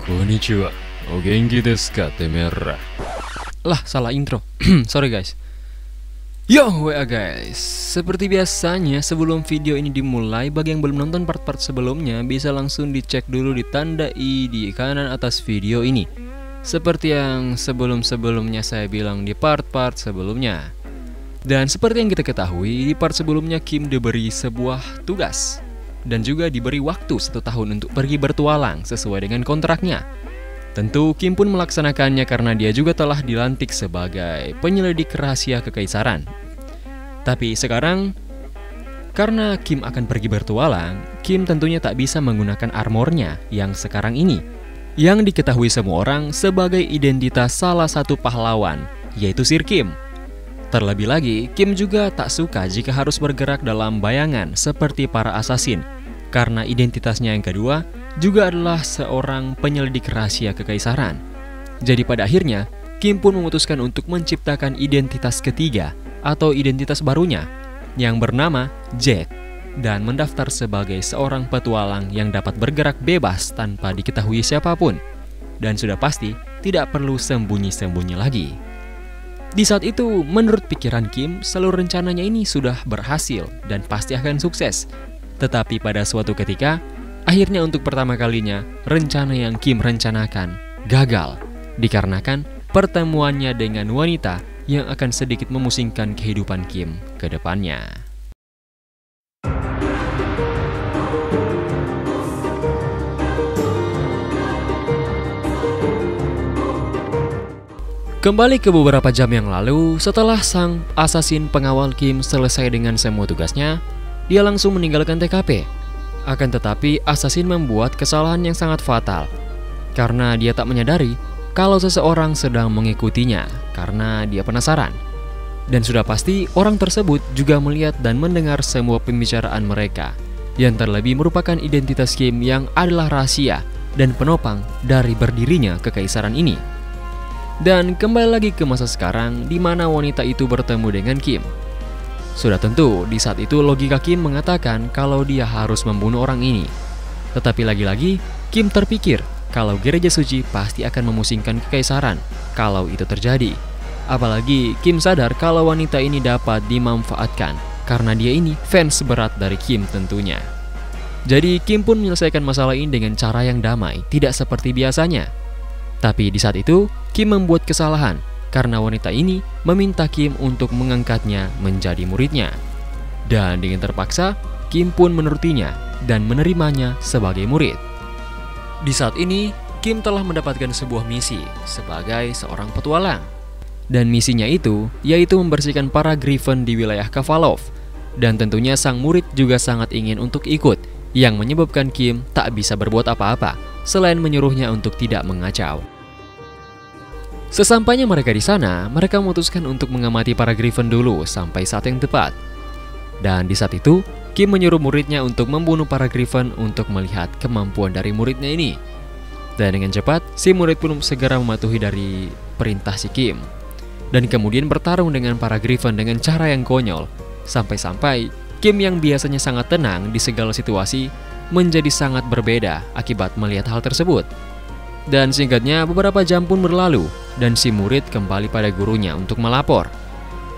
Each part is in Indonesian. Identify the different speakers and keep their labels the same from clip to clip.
Speaker 1: Konnichiwa, o genki desu ka, temera?
Speaker 2: Lah, salah intro. Sorry guys. Yo, WA guys. Seperti biasanya, sebelum video ini dimulai, bagi yang belum nonton part-part sebelumnya, bisa langsung dicek dulu di tanda i di kanan atas video ini. Seperti yang sebelum-sebelumnya saya bilang di part-part sebelumnya. Dan seperti yang kita ketahui, di part sebelumnya Kim diberi sebuah tugas dan juga diberi waktu 1 tahun untuk pergi bertualang sesuai dengan kontraknya. Tentu Kim pun melaksanakannya karena dia juga telah dilantik sebagai penyelidik rahasia kekaisaran. Tapi sekarang, karena Kim akan pergi bertualang, Kim tentunya tak bisa menggunakan armornya yang sekarang ini, yang diketahui semua orang sebagai identitas salah satu pahlawan, yaitu Sir Kim. Terlebih lagi, Kim juga tak suka jika harus bergerak dalam bayangan seperti para asasin, karena identitasnya yang kedua juga adalah seorang penyelidik rahasia kekaisaran. Jadi pada akhirnya, Kim pun memutuskan untuk menciptakan identitas ketiga atau identitas barunya yang bernama Jet, dan mendaftar sebagai seorang petualang yang dapat bergerak bebas tanpa diketahui siapapun, dan sudah pasti tidak perlu sembunyi-sembunyi lagi. Di saat itu, menurut pikiran Kim, seluruh rencananya ini sudah berhasil dan pasti akan sukses. Tetapi pada suatu ketika, akhirnya untuk pertama kalinya, rencana yang Kim rencanakan gagal, dikarenakan pertemuannya dengan wanita yang akan sedikit memusingkan kehidupan Kim ke depannya. Kembali ke beberapa jam yang lalu, setelah sang asasin pengawal Kim selesai dengan semua tugasnya, dia langsung meninggalkan TKP. Akan tetapi, asasin membuat kesalahan yang sangat fatal, karena dia tak menyadari kalau seseorang sedang mengikutinya, karena dia penasaran. Dan sudah pasti, orang tersebut juga melihat dan mendengar semua pembicaraan mereka, yang terlebih merupakan identitas Kim yang adalah rahasia dan penopang dari berdirinya kekaisaran ini. Dan kembali lagi ke masa sekarang, di mana wanita itu bertemu dengan Kim. Sudah tentu, di saat itu logika Kim mengatakan kalau dia harus membunuh orang ini. Tetapi lagi-lagi, Kim terpikir kalau gereja suci pasti akan memusingkan kekaisaran kalau itu terjadi. Apalagi Kim sadar kalau wanita ini dapat dimanfaatkan karena dia ini fans berat dari Kim tentunya. Jadi Kim pun menyelesaikan masalah ini dengan cara yang damai, tidak seperti biasanya. Tapi di saat itu, Kim membuat kesalahan karena wanita ini meminta Kim untuk mengangkatnya menjadi muridnya. Dan dengan terpaksa, Kim pun menurutinya dan menerimanya sebagai murid. Di saat ini, Kim telah mendapatkan sebuah misi sebagai seorang petualang. Dan misinya itu yaitu membersihkan para Griffin di wilayah Kavalov. Dan tentunya sang murid juga sangat ingin untuk ikut, yang menyebabkan Kim tak bisa berbuat apa-apa selain menyuruhnya untuk tidak mengacau. Sesampainya mereka di sana, mereka memutuskan untuk mengamati para Griffin dulu sampai saat yang tepat. Dan di saat itu, Kim menyuruh muridnya untuk membunuh para Griffin untuk melihat kemampuan dari muridnya ini. Dan dengan cepat, si murid pun segera mematuhi dari perintah si Kim. Dan kemudian bertarung dengan para Griffin dengan cara yang konyol. Sampai-sampai, Kim yang biasanya sangat tenang di segala situasi, menjadi sangat berbeda akibat melihat hal tersebut. Dan singkatnya, beberapa jam pun berlalu, dan si murid kembali pada gurunya untuk melapor.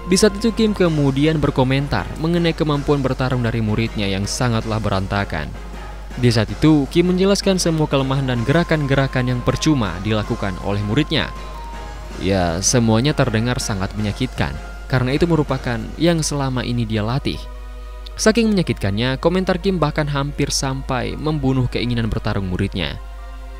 Speaker 2: Di saat itu Kim kemudian berkomentar mengenai kemampuan bertarung dari muridnya yang sangatlah berantakan. Di saat itu, Kim menjelaskan semua kelemahan dan gerakan-gerakan yang percuma dilakukan oleh muridnya. Ya, semuanya terdengar sangat menyakitkan, karena itu merupakan yang selama ini dia latih. Saking menyakitkannya, komentar Kim bahkan hampir sampai membunuh keinginan bertarung muridnya.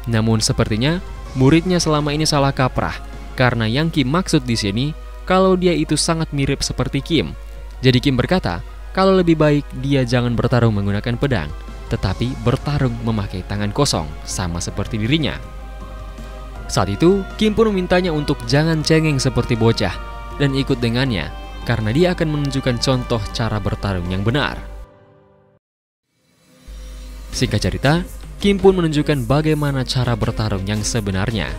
Speaker 2: Namun sepertinya muridnya selama ini salah kaprah, karena yang Kim maksud di sini kalau dia itu sangat mirip seperti Kim. Jadi Kim berkata kalau lebih baik dia jangan bertarung menggunakan pedang, tetapi bertarung memakai tangan kosong sama seperti dirinya. Saat itu Kim pun memintanya untuk jangan cengeng seperti bocah dan ikut dengannya, karena dia akan menunjukkan contoh cara bertarung yang benar. Singkat cerita, Kim pun menunjukkan bagaimana cara bertarung yang sebenarnya.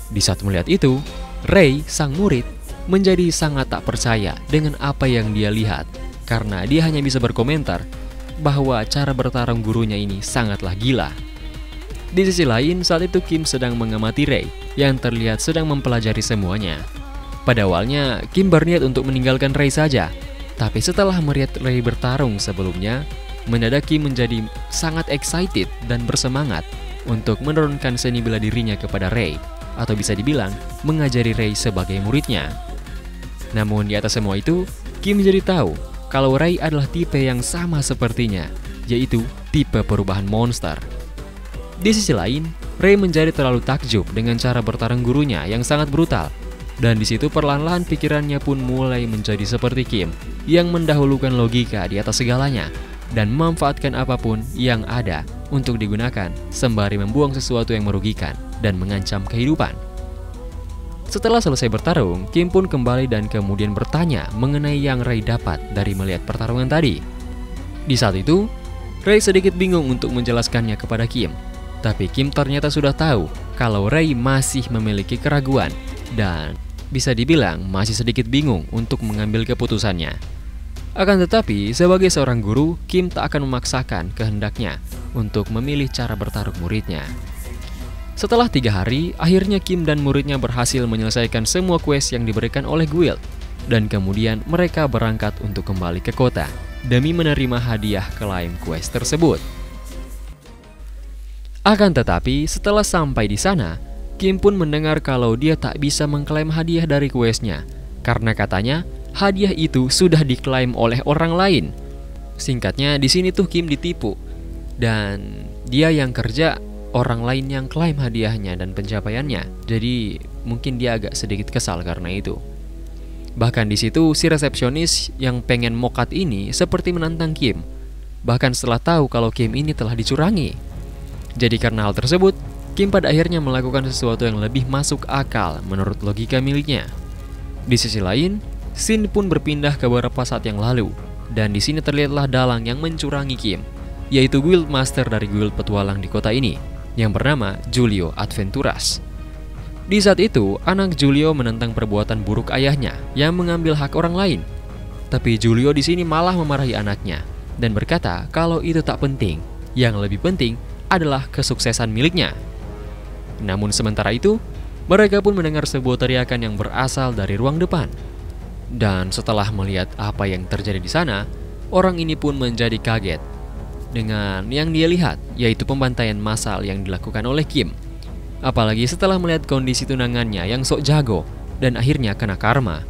Speaker 2: Di saat melihat itu, Ray, sang murid, menjadi sangat tak percaya dengan apa yang dia lihat, karena dia hanya bisa berkomentar bahwa cara bertarung gurunya ini sangatlah gila. Di sisi lain, saat itu Kim sedang mengamati Ray yang terlihat sedang mempelajari semuanya. Pada awalnya, Kim berniat untuk meninggalkan Ray saja, tapi setelah melihat Ray bertarung sebelumnya, mendadak Kim menjadi sangat excited dan bersemangat untuk menurunkan seni bela dirinya kepada Ray, atau bisa dibilang mengajari Ray sebagai muridnya. Namun di atas semua itu, Kim menjadi tahu kalau Ray adalah tipe yang sama sepertinya, yaitu tipe perubahan monster. Di sisi lain, Ray menjadi terlalu takjub dengan cara bertarung gurunya yang sangat brutal. Dan di situ perlahan-lahan pikirannya pun mulai menjadi seperti Kim, yang mendahulukan logika di atas segalanya dan memanfaatkan apapun yang ada untuk digunakan sembari membuang sesuatu yang merugikan dan mengancam kehidupan. Setelah selesai bertarung, Kim pun kembali dan kemudian bertanya mengenai yang Ray dapat dari melihat pertarungan tadi. Di saat itu, Ray sedikit bingung untuk menjelaskannya kepada Kim. Tapi Kim ternyata sudah tahu kalau Ray masih memiliki keraguan dan bisa dibilang masih sedikit bingung untuk mengambil keputusannya. Akan tetapi, sebagai seorang guru, Kim tak akan memaksakan kehendaknya untuk memilih cara bertarung muridnya. Setelah 3 hari, akhirnya Kim dan muridnya berhasil menyelesaikan semua quest yang diberikan oleh guild. Dan kemudian mereka berangkat untuk kembali ke kota demi menerima hadiah klaim quest tersebut. Akan tetapi, setelah sampai di sana, Kim pun mendengar kalau dia tak bisa mengklaim hadiah dari questnya, karena katanya hadiah itu sudah diklaim oleh orang lain. Singkatnya, di sini tuh Kim ditipu, dan dia yang kerja, orang lain yang klaim hadiahnya dan pencapaiannya. Jadi mungkin dia agak sedikit kesal karena itu. Bahkan di situ si resepsionis yang pengen mokat ini seperti menantang Kim, bahkan setelah tahu kalau Kim ini telah dicurangi. Jadi karena hal tersebut, Kim pada akhirnya melakukan sesuatu yang lebih masuk akal menurut logika miliknya. Di sisi lain, scene pun berpindah ke beberapa saat yang lalu, dan di sini terlihatlah dalang yang mencurangi Kim, yaitu guild master dari guild petualang di kota ini, yang bernama Julio Adventuras. Di saat itu, anak Julio menentang perbuatan buruk ayahnya yang mengambil hak orang lain. Tapi Julio di sini malah memarahi anaknya dan berkata kalau itu tak penting. Yang lebih penting adalah kesuksesan miliknya. Namun sementara itu, mereka pun mendengar sebuah teriakan yang berasal dari ruang depan. Dan setelah melihat apa yang terjadi di sana, orang ini pun menjadi kaget dengan yang dia lihat, yaitu pembantaian massal yang dilakukan oleh Kim. Apalagi setelah melihat kondisi tunangannya yang sok jago dan akhirnya kena karma.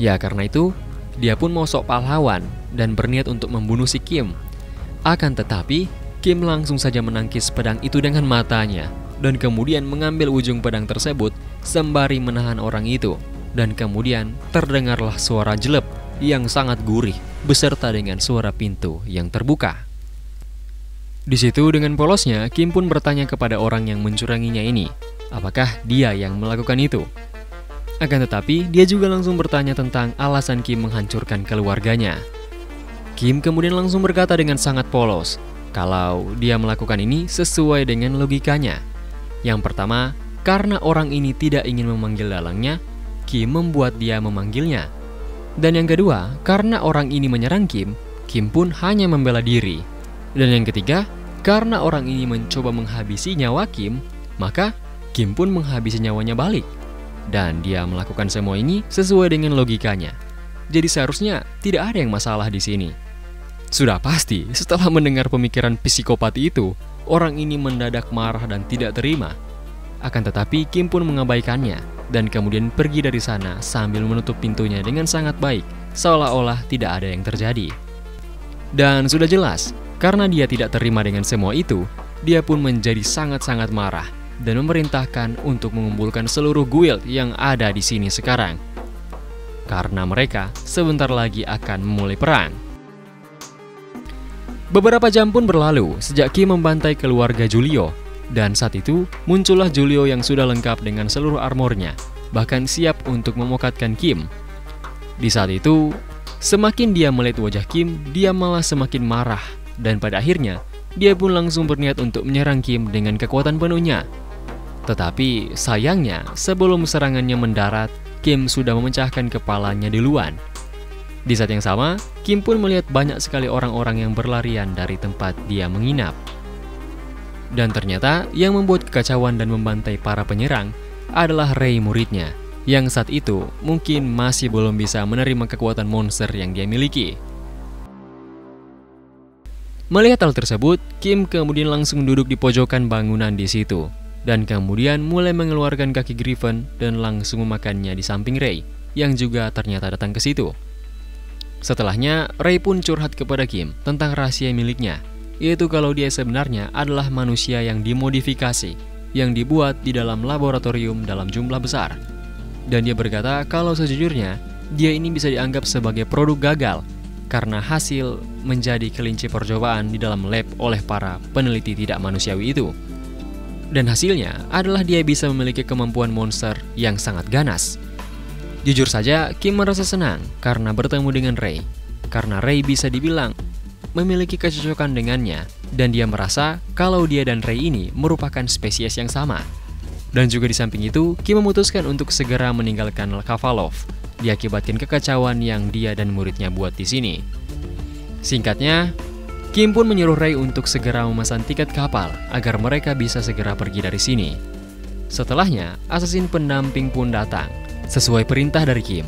Speaker 2: Ya karena itu, dia pun mau sok pahlawan dan berniat untuk membunuh si Kim. Akan tetapi, Kim langsung saja menangkis pedang itu dengan matanya dan kemudian mengambil ujung pedang tersebut sembari menahan orang itu. Dan kemudian terdengarlah suara jelep yang sangat gurih beserta dengan suara pintu yang terbuka. Di situ dengan polosnya, Kim pun bertanya kepada orang yang mencuranginya ini, apakah dia yang melakukan itu. Akan tetapi, dia juga langsung bertanya tentang alasan Kim menghancurkan keluarganya. Kim kemudian langsung berkata dengan sangat polos, kalau dia melakukan ini sesuai dengan logikanya. Yang pertama, karena orang ini tidak ingin memanggil dalangnya, Kim membuat dia memanggilnya. Dan yang kedua, karena orang ini menyerang Kim, Kim pun hanya membela diri. Dan yang ketiga, karena orang ini mencoba menghabisi nyawa Kim, maka Kim pun menghabisi nyawanya balik. Dan dia melakukan semua ini sesuai dengan logikanya. Jadi seharusnya tidak ada yang masalah di sini. Sudah pasti, setelah mendengar pemikiran psikopat itu, orang ini mendadak marah dan tidak terima. Akan tetapi, Kim pun mengabaikannya, dan kemudian pergi dari sana sambil menutup pintunya dengan sangat baik, seolah-olah tidak ada yang terjadi. Dan sudah jelas, karena dia tidak terima dengan semua itu, dia pun menjadi sangat-sangat marah, dan memerintahkan untuk mengumpulkan seluruh guild yang ada di sini sekarang. Karena mereka sebentar lagi akan memulai perang. Beberapa jam pun berlalu sejak Kim membantai keluarga Julio, dan saat itu muncullah Julio yang sudah lengkap dengan seluruh armornya, bahkan siap untuk memokatkan Kim. Di saat itu, semakin dia melihat wajah Kim, dia malah semakin marah, dan pada akhirnya dia pun langsung berniat untuk menyerang Kim dengan kekuatan penuhnya. Tetapi sayangnya, sebelum serangannya mendarat, Kim sudah memecahkan kepalanya duluan. Di saat yang sama, Kim pun melihat banyak sekali orang-orang yang berlarian dari tempat dia menginap. Dan ternyata yang membuat kekacauan dan membantai para penyerang adalah Ray muridnya, yang saat itu mungkin masih belum bisa menerima kekuatan monster yang dia miliki. Melihat hal tersebut, Kim kemudian langsung duduk di pojokan bangunan di situ, dan kemudian mulai mengeluarkan kaki Griffin dan langsung memakannya di samping Ray, yang juga ternyata datang ke situ. Setelahnya, Ray pun curhat kepada Kim tentang rahasia miliknya, yaitu kalau dia sebenarnya adalah manusia yang dimodifikasi, yang dibuat di dalam laboratorium dalam jumlah besar. Dan dia berkata kalau sejujurnya, dia ini bisa dianggap sebagai produk gagal, karena hasil menjadi kelinci percobaan di dalam lab oleh para peneliti tidak manusiawi itu. Dan hasilnya adalah dia bisa memiliki kemampuan monster yang sangat ganas. Jujur saja, Kim merasa senang karena bertemu dengan Ray, karena Ray bisa dibilang memiliki kecocokan dengannya, dan dia merasa kalau dia dan Ray ini merupakan spesies yang sama. Dan juga di samping itu, Kim memutuskan untuk segera meninggalkan Kavalov, diakibatkan kekacauan yang dia dan muridnya buat di sini. Singkatnya, Kim pun menyuruh Ray untuk segera memesan tiket kapal agar mereka bisa segera pergi dari sini. Setelahnya, assassin pendamping pun datang sesuai perintah dari Kim,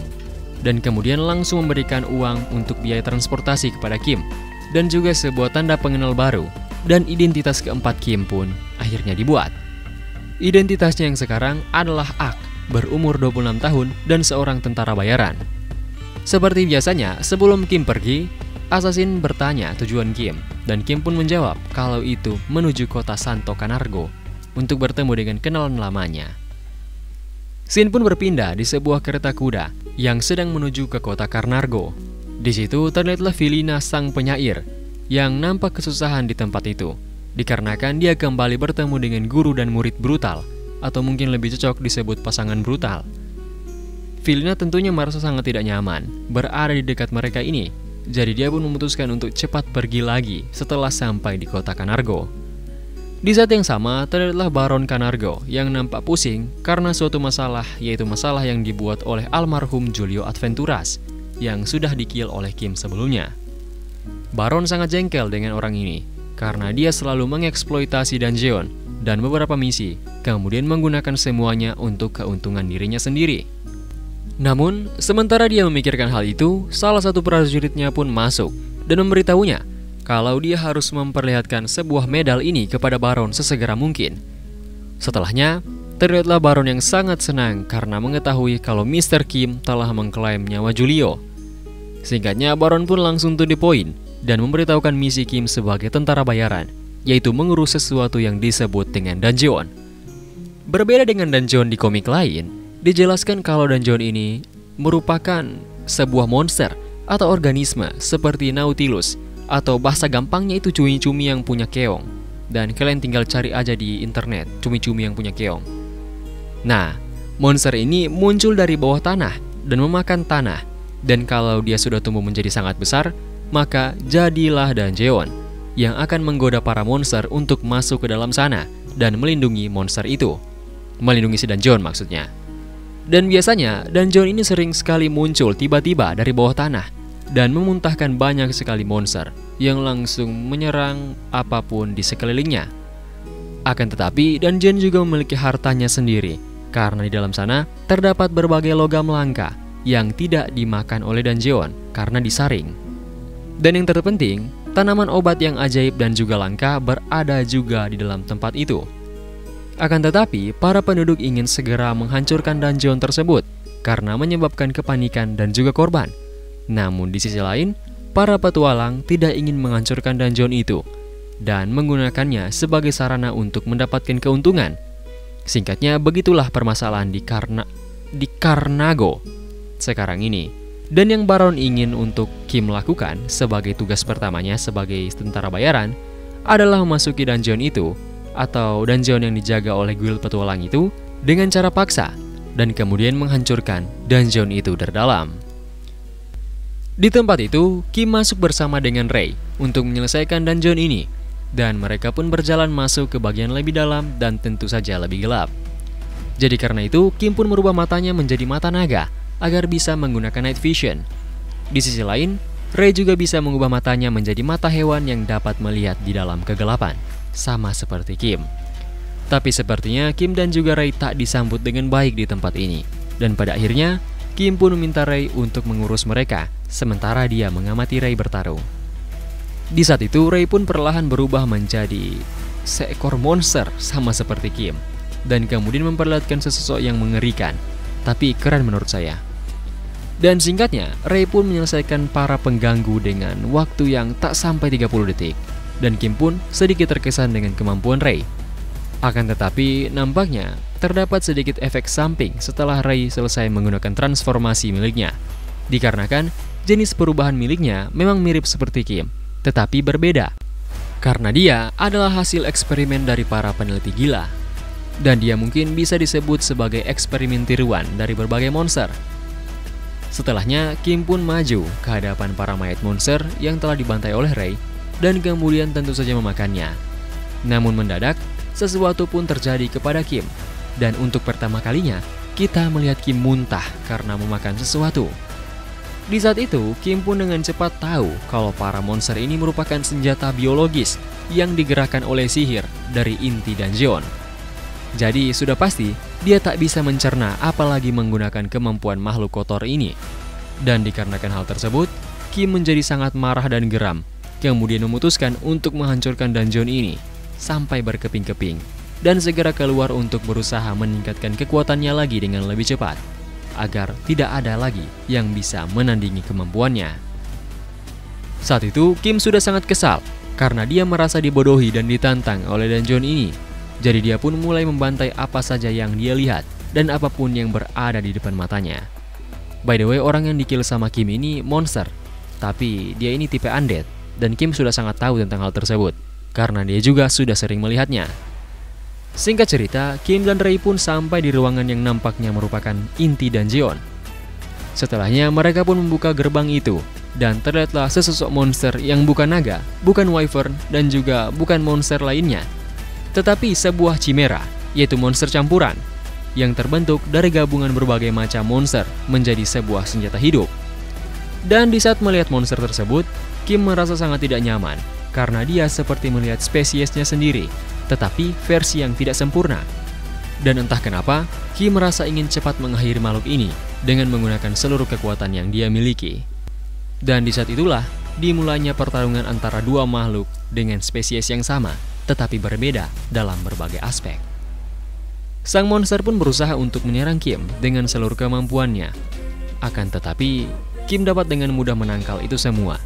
Speaker 2: dan kemudian langsung memberikan uang untuk biaya transportasi kepada Kim, dan juga sebuah tanda pengenal baru, dan identitas keempat Kim pun akhirnya dibuat. Identitasnya yang sekarang adalah Ak, berumur 26 tahun dan seorang tentara bayaran. Seperti biasanya, sebelum Kim pergi, assassin bertanya tujuan Kim, dan Kim pun menjawab kalau itu menuju kota Santo Canargo untuk bertemu dengan kenalan lamanya. Scene pun berpindah di sebuah kereta kuda yang sedang menuju ke kota Carnargo. Di situ terlihatlah Filina sang penyair yang nampak kesusahan di tempat itu, dikarenakan dia kembali bertemu dengan guru dan murid brutal, atau mungkin lebih cocok disebut pasangan brutal. Filina tentunya merasa sangat tidak nyaman berada di dekat mereka ini, jadi dia pun memutuskan untuk cepat pergi lagi setelah sampai di kota Canargo. Di saat yang sama, terlihatlah Baron Canargo yang nampak pusing karena suatu masalah, yaitu masalah yang dibuat oleh almarhum Julio Adventuras yang sudah dikill oleh Kim sebelumnya. Baron sangat jengkel dengan orang ini karena dia selalu mengeksploitasi Dungeon dan beberapa misi, kemudian menggunakan semuanya untuk keuntungan dirinya sendiri. Namun, sementara dia memikirkan hal itu, salah satu prajuritnya pun masuk dan memberitahunya kalau dia harus memperlihatkan sebuah medal ini kepada Baron sesegera mungkin. Setelahnya, terlihatlah Baron yang sangat senang karena mengetahui kalau Mr. Kim telah mengklaim nyawa Julio. Singkatnya, Baron pun langsung to the point dan memberitahukan misi Kim sebagai tentara bayaran, yaitu mengurus sesuatu yang disebut dengan Dungeon. Berbeda dengan Dungeon di komik lain, dijelaskan kalau Dungeon ini merupakan sebuah monster atau organisme seperti Nautilus, atau bahasa gampangnya itu cumi-cumi yang punya keong. Dan kalian tinggal cari aja di internet, cumi-cumi yang punya keong. Nah, monster ini muncul dari bawah tanah dan memakan tanah. Dan kalau dia sudah tumbuh menjadi sangat besar, maka jadilah Dungeon yang akan menggoda para monster untuk masuk ke dalam sana dan melindungi monster itu. Melindungi si Dungeon maksudnya. Dan biasanya Dungeon ini sering sekali muncul tiba-tiba dari bawah tanah dan memuntahkan banyak sekali monster yang langsung menyerang apapun di sekelilingnya. Akan tetapi, Dungeon juga memiliki hartanya sendiri, karena di dalam sana terdapat berbagai logam langka yang tidak dimakan oleh Dungeon karena disaring. Dan yang terpenting, tanaman obat yang ajaib dan juga langka berada juga di dalam tempat itu. Akan tetapi, para penduduk ingin segera menghancurkan Dungeon tersebut karena menyebabkan kepanikan dan juga korban. Namun di sisi lain, para petualang tidak ingin menghancurkan Dungeon itu dan menggunakannya sebagai sarana untuk mendapatkan keuntungan. Singkatnya, begitulah permasalahan di Carnago sekarang ini. Dan yang Baron ingin untuk Kim lakukan sebagai tugas pertamanya sebagai tentara bayaran adalah memasuki Dungeon itu, atau Dungeon yang dijaga oleh guild petualang itu, dengan cara paksa, dan kemudian menghancurkan Dungeon itu dari dalam. Di tempat itu, Kim masuk bersama dengan Ray untuk menyelesaikan Dungeon ini, dan mereka pun berjalan masuk ke bagian lebih dalam dan tentu saja lebih gelap. Jadi karena itu, Kim pun merubah matanya menjadi mata naga agar bisa menggunakan night vision. Di sisi lain, Ray juga bisa mengubah matanya menjadi mata hewan yang dapat melihat di dalam kegelapan, sama seperti Kim. Tapi sepertinya Kim dan juga Ray tak disambut dengan baik di tempat ini. Dan pada akhirnya, Kim pun meminta Ray untuk mengurus mereka, sementara dia mengamati Ray bertarung. Di saat itu, Ray pun perlahan berubah menjadi seekor monster sama seperti Kim. Dan kemudian memperlihatkan sesosok yang mengerikan, tapi keren menurut saya. Dan singkatnya, Ray pun menyelesaikan para pengganggu dengan waktu yang tak sampai 30 detik. Dan Kim pun sedikit terkesan dengan kemampuan Ray. Akan tetapi, nampaknya terdapat sedikit efek samping setelah Ray selesai menggunakan transformasi miliknya. Dikarenakan jenis perubahan miliknya memang mirip seperti Kim, tetapi berbeda. Karena dia adalah hasil eksperimen dari para peneliti gila. Dan dia mungkin bisa disebut sebagai eksperimen tiruan dari berbagai monster. Setelahnya, Kim pun maju ke hadapan para mayat monster yang telah dibantai oleh Ray dan kemudian tentu saja memakannya. Namun mendadak, sesuatu pun terjadi kepada Kim. Dan untuk pertama kalinya, kita melihat Kim muntah karena memakan sesuatu. Di saat itu, Kim pun dengan cepat tahu kalau para monster ini merupakan senjata biologis yang digerakkan oleh sihir dari inti dan Jeon. Jadi sudah pasti dia tak bisa mencerna apalagi menggunakan kemampuan makhluk kotor ini. Dan dikarenakan hal tersebut, Kim menjadi sangat marah dan geram, kemudian memutuskan untuk menghancurkan dungeon ini sampai berkeping-keping dan segera keluar untuk berusaha meningkatkan kekuatannya lagi dengan lebih cepat agar tidak ada lagi yang bisa menandingi kemampuannya. Saat itu, Kim sudah sangat kesal karena dia merasa dibodohi dan ditantang oleh dungeon ini. Jadi dia pun mulai membantai apa saja yang dia lihat dan apapun yang berada di depan matanya. By the way, orang yang dikill sama Kim ini monster, tapi dia ini tipe undead dan Kim sudah sangat tahu tentang hal tersebut karena dia juga sudah sering melihatnya. Singkat cerita, Kim dan Ray pun sampai di ruangan yang nampaknya merupakan inti dungeon. Setelahnya, mereka pun membuka gerbang itu dan terlihatlah sesosok monster yang bukan naga, bukan wyvern, dan juga bukan monster lainnya, tetapi sebuah chimera, yaitu monster campuran, yang terbentuk dari gabungan berbagai macam monster menjadi sebuah senjata hidup. Dan di saat melihat monster tersebut, Kim merasa sangat tidak nyaman, karena dia seperti melihat spesiesnya sendiri, tetapi versi yang tidak sempurna. Dan entah kenapa, Kim merasa ingin cepat mengakhiri makhluk ini dengan menggunakan seluruh kekuatan yang dia miliki. Dan di saat itulah, dimulainya pertarungan antara dua makhluk dengan spesies yang sama, tetapi berbeda dalam berbagai aspek. Sang monster pun berusaha untuk menyerang Kim dengan seluruh kemampuannya. Akan tetapi, Kim dapat dengan mudah menangkal itu semua,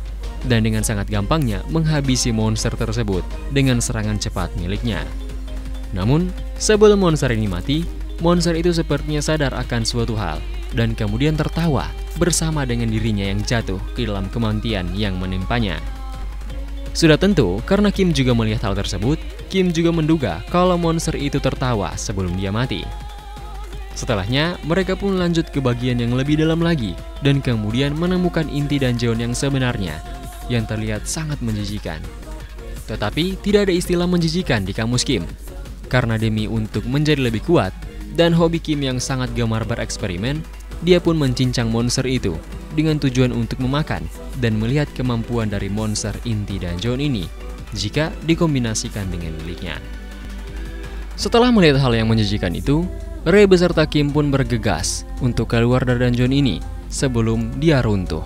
Speaker 2: dan dengan sangat gampangnya menghabisi monster tersebut dengan serangan cepat miliknya. Namun, sebelum monster ini mati, monster itu sepertinya sadar akan suatu hal, dan kemudian tertawa bersama dengan dirinya yang jatuh ke dalam kematian yang menimpanya. Sudah tentu, karena Kim juga melihat hal tersebut, Kim juga menduga kalau monster itu tertawa sebelum dia mati. Setelahnya, mereka pun lanjut ke bagian yang lebih dalam lagi, dan kemudian menemukan inti dungeon yang sebenarnya, yang terlihat sangat menjijikan. Tetapi, tidak ada istilah menjijikan di kamus Kim, karena demi untuk menjadi lebih kuat, dan hobi Kim yang sangat gemar bereksperimen, dia pun mencincang monster itu, dengan tujuan untuk memakan dan melihat kemampuan dari monster inti dungeon ini jika dikombinasikan dengan miliknya. Setelah melihat hal yang menjijikan itu, Ray beserta Kim pun bergegas untuk keluar dari dungeon ini sebelum dia runtuh.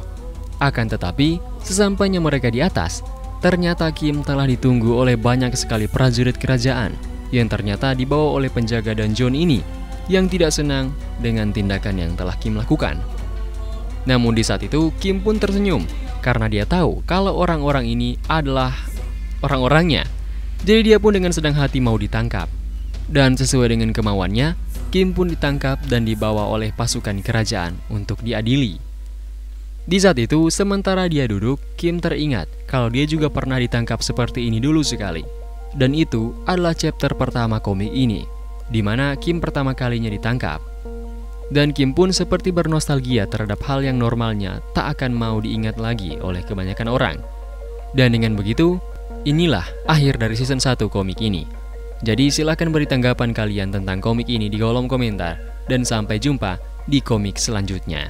Speaker 2: Akan tetapi, sesampainya mereka di atas, ternyata Kim telah ditunggu oleh banyak sekali prajurit kerajaan yang ternyata dibawa oleh penjaga dungeon ini yang tidak senang dengan tindakan yang telah Kim lakukan. Namun di saat itu, Kim pun tersenyum karena dia tahu kalau orang-orang ini adalah orang-orangnya. Jadi dia pun dengan senang hati mau ditangkap. Dan sesuai dengan kemauannya, Kim pun ditangkap dan dibawa oleh pasukan kerajaan untuk diadili. Di saat itu, sementara dia duduk, Kim teringat kalau dia juga pernah ditangkap seperti ini dulu sekali. Dan itu adalah chapter pertama komik ini, di mana Kim pertama kalinya ditangkap. Dan Kim pun seperti bernostalgia terhadap hal yang normalnya tak akan mau diingat lagi oleh kebanyakan orang. Dan dengan begitu, inilah akhir dari season 1 komik ini. Jadi silahkan beri tanggapan kalian tentang komik ini di kolom komentar. Dan sampai jumpa di komik selanjutnya.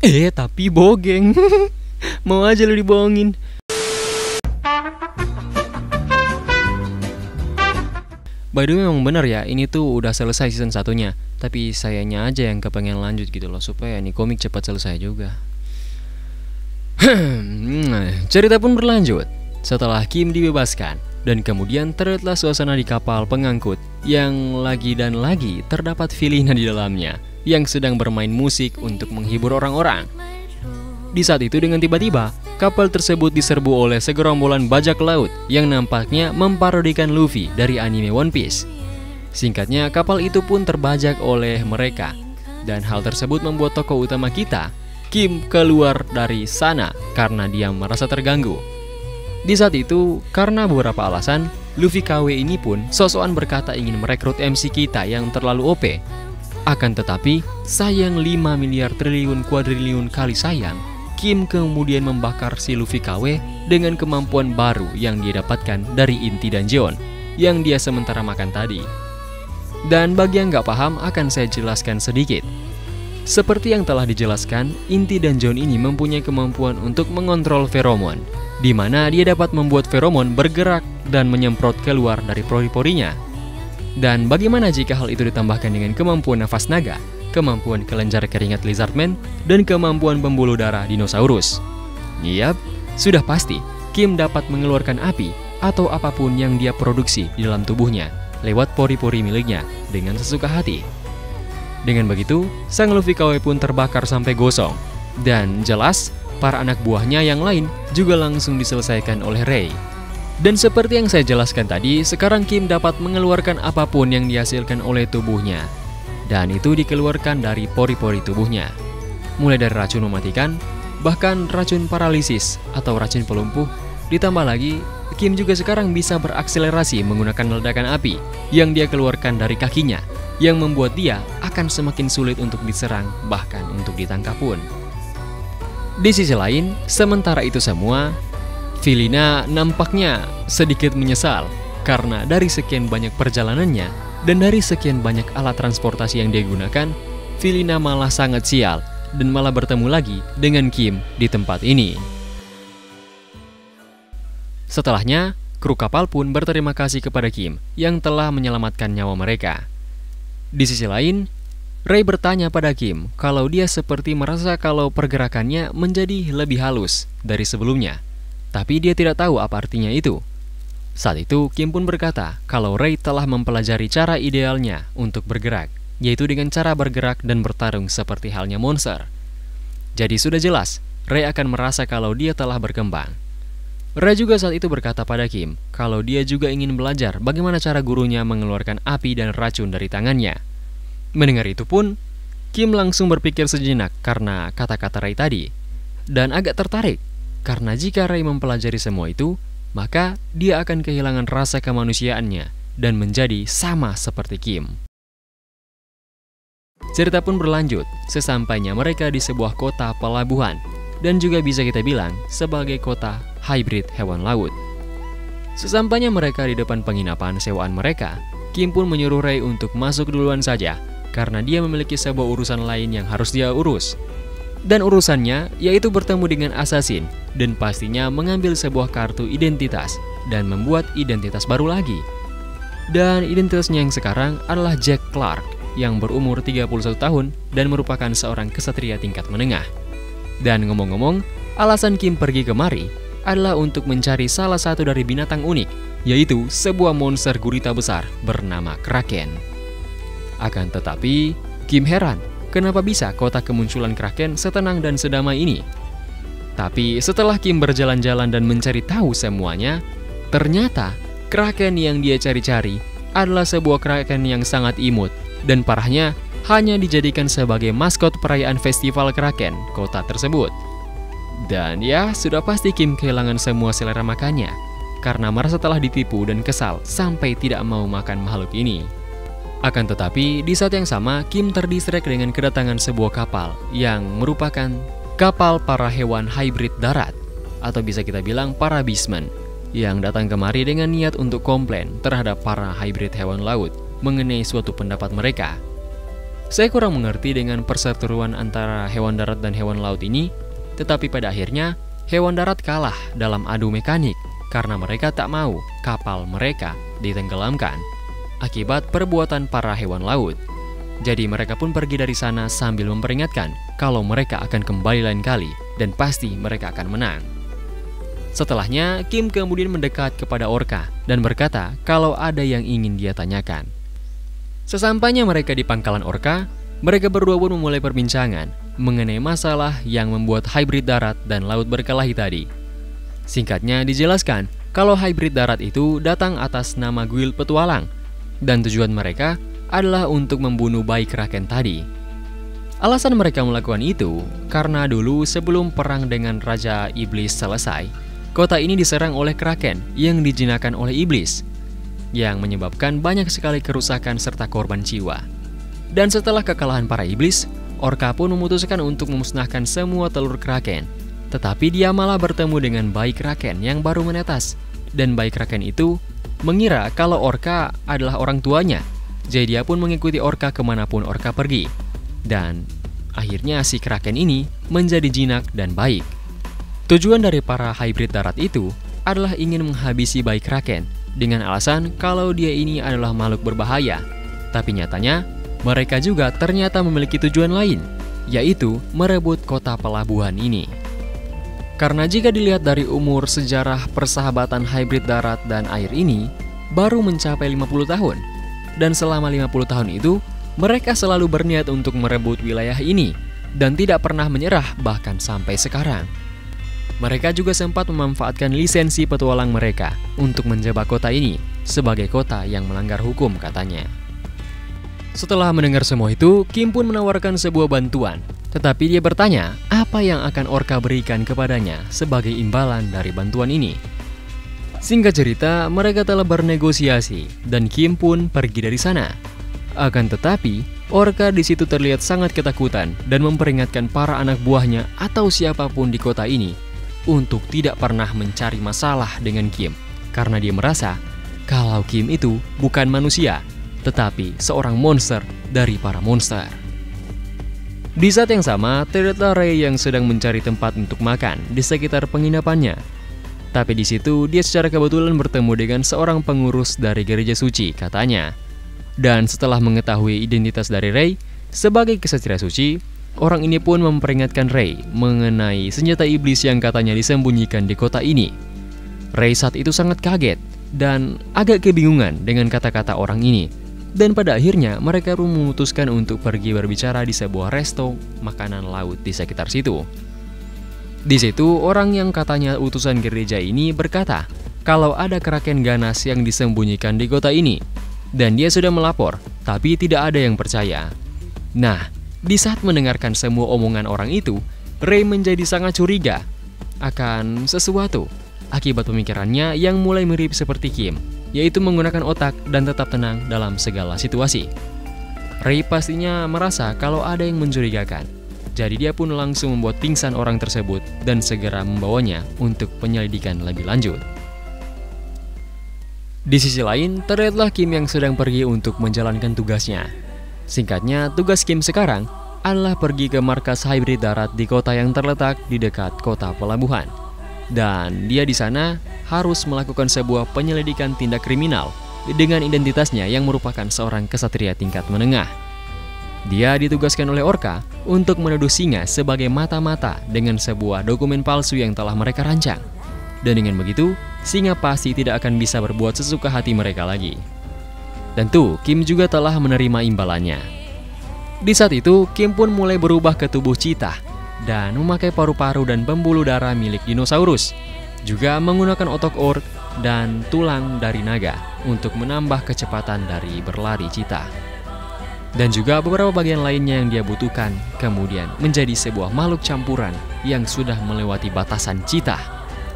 Speaker 2: Tapi bogeng. Mau aja lu dibohongin. By the way memang bener ya, ini tuh udah selesai season 1-nya. Tapi sayanya aja yang kepengen lanjut gitu loh, supaya nih komik cepat selesai juga. Cerita pun berlanjut. Setelah Kim dibebaskan, dan kemudian terlihatlah suasana di kapal pengangkut yang lagi dan lagi terdapat Filina di dalamnya yang sedang bermain musik untuk menghibur orang-orang. Di saat itu dengan tiba-tiba, kapal tersebut diserbu oleh segerombolan bajak laut yang nampaknya memparodikan Luffy dari anime One Piece. Singkatnya, kapal itu pun terbajak oleh mereka. Dan hal tersebut membuat tokoh utama kita, Kim, keluar dari sana karena dia merasa terganggu. Di saat itu, karena beberapa alasan, Luffy KW ini pun sosokan berkata ingin merekrut MC kita yang terlalu OP. Akan tetapi, sayang 5 miliar triliun kuadriliun kali sayang, Kim kemudian membakar si Luffy KW dengan kemampuan baru yang dia dapatkan dari Inti dan John yang dia sementara makan tadi. Dan bagi yang nggak paham akan saya jelaskan sedikit. Seperti yang telah dijelaskan, Inti dan John ini mempunyai kemampuan untuk mengontrol feromon, di mana dia dapat membuat feromon bergerak dan menyemprot keluar dari pori-porinya. Dan bagaimana jika hal itu ditambahkan dengan kemampuan nafas naga, kemampuan kelenjar keringat lizardman, dan kemampuan pembuluh darah dinosaurus? Yap, sudah pasti Kim dapat mengeluarkan api atau apapun yang dia produksi di dalam tubuhnya lewat pori-pori miliknya dengan sesuka hati. Dengan begitu, sang Luffy KW pun terbakar sampai gosong. Dan jelas, para anak buahnya yang lain juga langsung diselesaikan oleh Ray. Dan seperti yang saya jelaskan tadi, sekarang Kim dapat mengeluarkan apapun yang dihasilkan oleh tubuhnya. Dan itu dikeluarkan dari pori-pori tubuhnya. Mulai dari racun mematikan, bahkan racun paralisis atau racun pelumpuh. Ditambah lagi, Kim juga sekarang bisa berakselerasi menggunakan ledakan api yang dia keluarkan dari kakinya, yang membuat dia akan semakin sulit untuk diserang, bahkan untuk ditangkap pun. Di sisi lain, sementara itu semua, Filina nampaknya sedikit menyesal karena dari sekian banyak perjalanannya dan dari sekian banyak alat transportasi yang dia gunakan, Filina malah sangat sial dan malah bertemu lagi dengan Kim di tempat ini. Setelahnya, kru kapal pun berterima kasih kepada Kim yang telah menyelamatkan nyawa mereka. Di sisi lain, Ray bertanya pada Kim kalau dia seperti merasa kalau pergerakannya menjadi lebih halus dari sebelumnya. Tapi dia tidak tahu apa artinya itu. Saat itu, Kim pun berkata kalau Ray telah mempelajari cara idealnya untuk bergerak, yaitu dengan cara bergerak dan bertarung seperti halnya monster. Jadi sudah jelas, Ray akan merasa kalau dia telah berkembang. Ray juga saat itu berkata pada Kim kalau dia juga ingin belajar bagaimana cara gurunya mengeluarkan api dan racun dari tangannya. Mendengar itu pun, Kim langsung berpikir sejenak karena kata-kata Ray tadi, dan agak tertarik karena jika Ray mempelajari semua itu, maka dia akan kehilangan rasa kemanusiaannya dan menjadi sama seperti Kim. Cerita pun berlanjut sesampainya mereka di sebuah kota pelabuhan, dan juga bisa kita bilang sebagai kota hybrid hewan laut. Sesampainya mereka di depan penginapan sewaan mereka, Kim pun menyuruh Ray untuk masuk duluan saja karena dia memiliki sebuah urusan lain yang harus dia urus. Dan urusannya yaitu bertemu dengan assassin dan pastinya mengambil sebuah kartu identitas dan membuat identitas baru lagi. Dan identitasnya yang sekarang adalah Jack Clark yang berumur 31 tahun dan merupakan seorang kesatria tingkat menengah. Dan ngomong-ngomong, alasan Kim pergi kemari adalah untuk mencari salah satu dari binatang unik, yaitu sebuah monster gurita besar bernama Kraken. Akan tetapi, Kim heran kenapa bisa kota kemunculan Kraken setenang dan sedamai ini. Tapi setelah Kim berjalan-jalan dan mencari tahu semuanya, ternyata Kraken yang dia cari-cari adalah sebuah Kraken yang sangat imut, dan parahnya hanya dijadikan sebagai maskot perayaan festival Kraken kota tersebut. Dan ya, sudah pasti Kim kehilangan semua selera makannya karena merasa telah ditipu dan kesal sampai tidak mau makan makhluk ini. Akan tetapi, di saat yang sama, Kim terdistrek dengan kedatangan sebuah kapal yang merupakan kapal para hewan hybrid darat, atau bisa kita bilang para beastmen, yang datang kemari dengan niat untuk komplain terhadap para hybrid hewan laut mengenai suatu pendapat mereka. Saya kurang mengerti dengan perseteruan antara hewan darat dan hewan laut ini, tetapi pada akhirnya hewan darat kalah dalam adu mekanik karena mereka tak mau kapal mereka ditenggelamkan akibat perbuatan para hewan laut. Jadi mereka pun pergi dari sana sambil memperingatkan kalau mereka akan kembali lain kali dan pasti mereka akan menang. Setelahnya, Kim kemudian mendekat kepada orka dan berkata kalau ada yang ingin dia tanyakan. Sesampainya mereka di pangkalan orka, mereka berdua pun memulai perbincangan mengenai masalah yang membuat hybrid darat dan laut berkelahi tadi. Singkatnya dijelaskan kalau hybrid darat itu datang atas nama guild petualang dan tujuan mereka adalah untuk membunuh bayi kraken tadi. Alasan mereka melakukan itu karena dulu sebelum perang dengan Raja Iblis selesai, kota ini diserang oleh kraken yang dijinakan oleh iblis, yang menyebabkan banyak sekali kerusakan serta korban jiwa. Dan setelah kekalahan para iblis, orka pun memutuskan untuk memusnahkan semua telur kraken. Tetapi dia malah bertemu dengan bayi kraken yang baru menetas, dan bayi kraken itu mengira kalau orka adalah orang tuanya. Jadi dia pun mengikuti orka kemanapun orka pergi. Dan akhirnya si kraken ini menjadi jinak dan baik. Tujuan dari para hybrid darat itu adalah ingin menghabisi bayi kraken dengan alasan kalau dia ini adalah makhluk berbahaya. Tapi nyatanya mereka juga ternyata memiliki tujuan lain, yaitu merebut kota pelabuhan ini. Karena jika dilihat dari umur sejarah persahabatan hybrid darat dan air ini baru mencapai 50 tahun. Dan selama 50 tahun itu, mereka selalu berniat untuk merebut wilayah ini dan tidak pernah menyerah bahkan sampai sekarang. Mereka juga sempat memanfaatkan lisensi petualang mereka untuk menjebak kota ini sebagai kota yang melanggar hukum katanya. Setelah mendengar semua itu, Kim pun menawarkan sebuah bantuan. Tetapi dia bertanya apa yang akan orka berikan kepadanya sebagai imbalan dari bantuan ini. Singkat cerita, mereka telah bernegosiasi dan Kim pun pergi dari sana. Akan tetapi, orka di situ terlihat sangat ketakutan dan memperingatkan para anak buahnya atau siapapun di kota ini untuk tidak pernah mencari masalah dengan Kim, karena dia merasa kalau Kim itu bukan manusia, tetapi seorang monster dari para monster. Di saat yang sama, ternyata Ray yang sedang mencari tempat untuk makan di sekitar penginapannya. Tapi di situ dia secara kebetulan bertemu dengan seorang pengurus dari gereja suci katanya. Dan setelah mengetahui identitas dari Ray sebagai kesatria suci, orang ini pun memperingatkan Ray mengenai senjata iblis yang katanya disembunyikan di kota ini. Ray saat itu sangat kaget dan agak kebingungan dengan kata-kata orang ini. Dan pada akhirnya mereka pun memutuskan untuk pergi berbicara di sebuah resto makanan laut di sekitar situ. Di situ orang yang katanya utusan gereja ini berkata kalau ada kraken ganas yang disembunyikan di kota ini. Dan dia sudah melapor, tapi tidak ada yang percaya. Nah, di saat mendengarkan semua omongan orang itu, Ray menjadi sangat curiga akan sesuatu akibat pemikirannya yang mulai mirip seperti Kim, yaitu menggunakan otak dan tetap tenang dalam segala situasi. Ray pastinya merasa kalau ada yang mencurigakan. Jadi dia pun langsung membuat pingsan orang tersebut dan segera membawanya untuk penyelidikan lebih lanjut. Di sisi lain, terlihatlah Kim yang sedang pergi untuk menjalankan tugasnya. Singkatnya, tugas Kim sekarang adalah pergi ke markas hybrid darat di kota yang terletak di dekat kota pelabuhan. Dan dia di sana harus melakukan sebuah penyelidikan tindak kriminal dengan identitasnya yang merupakan seorang kesatria tingkat menengah. Dia ditugaskan oleh orka untuk menuduh singa sebagai mata-mata dengan sebuah dokumen palsu yang telah mereka rancang. Dan dengan begitu, singa pasti tidak akan bisa berbuat sesuka hati mereka lagi. Tentu, Kim juga telah menerima imbalannya. Di saat itu, Kim pun mulai berubah ke tubuh cheetah dan memakai paru-paru dan pembuluh darah milik dinosaurus. Juga menggunakan otot ork dan tulang dari naga untuk menambah kecepatan dari berlari cheetah. Dan juga beberapa bagian lainnya yang dia butuhkan, kemudian menjadi sebuah makhluk campuran yang sudah melewati batasan cheetah.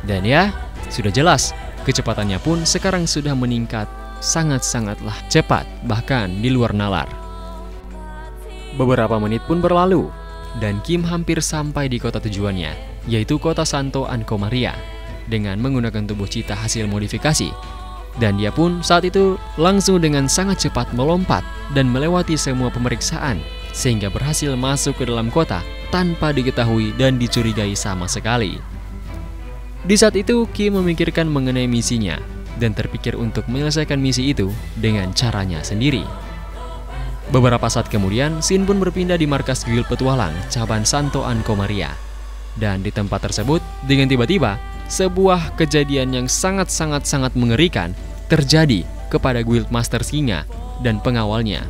Speaker 2: Dan ya, sudah jelas, kecepatannya pun sekarang sudah meningkat sangat-sangatlah cepat, bahkan di luar nalar. Beberapa menit pun berlalu, dan Kim hampir sampai di kota tujuannya, yaitu kota Santo Anco Maria, dengan menggunakan tubuh cheetah hasil modifikasi. Dan dia pun saat itu langsung dengan sangat cepat melompat dan melewati semua pemeriksaan sehingga berhasil masuk ke dalam kota tanpa diketahui dan dicurigai sama sekali. Di saat itu, Kim memikirkan mengenai misinya dan terpikir untuk menyelesaikan misi itu dengan caranya sendiri. Beberapa saat kemudian, Shin pun berpindah di markas guild petualang cabang Santo Anko Maria. Dan di tempat tersebut, dengan tiba-tiba, sebuah kejadian yang sangat mengerikan terjadi kepada Guild Master Singa dan pengawalnya.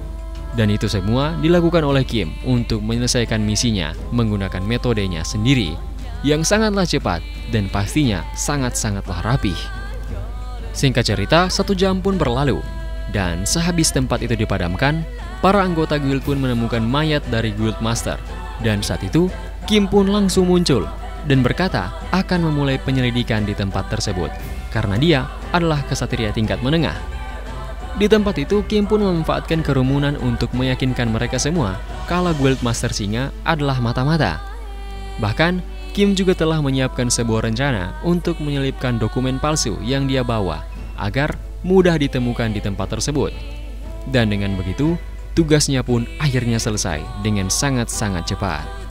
Speaker 2: Dan itu semua dilakukan oleh Kim untuk menyelesaikan misinya menggunakan metodenya sendiri yang sangatlah cepat dan pastinya sangatlah rapih. Singkat cerita, 1 jam pun berlalu dan sehabis tempat itu dipadamkan, para anggota guild pun menemukan mayat dari Guild Master. Dan saat itu, Kim pun langsung muncul dan berkata akan memulai penyelidikan di tempat tersebut karena dia adalah kesatria tingkat menengah. Di tempat itu, Kim pun memanfaatkan kerumunan untuk meyakinkan mereka semua kalau Guild Master Singa adalah mata-mata. Bahkan, Kim juga telah menyiapkan sebuah rencana untuk menyelipkan dokumen palsu yang dia bawa agar mudah ditemukan di tempat tersebut. Dan dengan begitu, tugasnya pun akhirnya selesai dengan sangat cepat.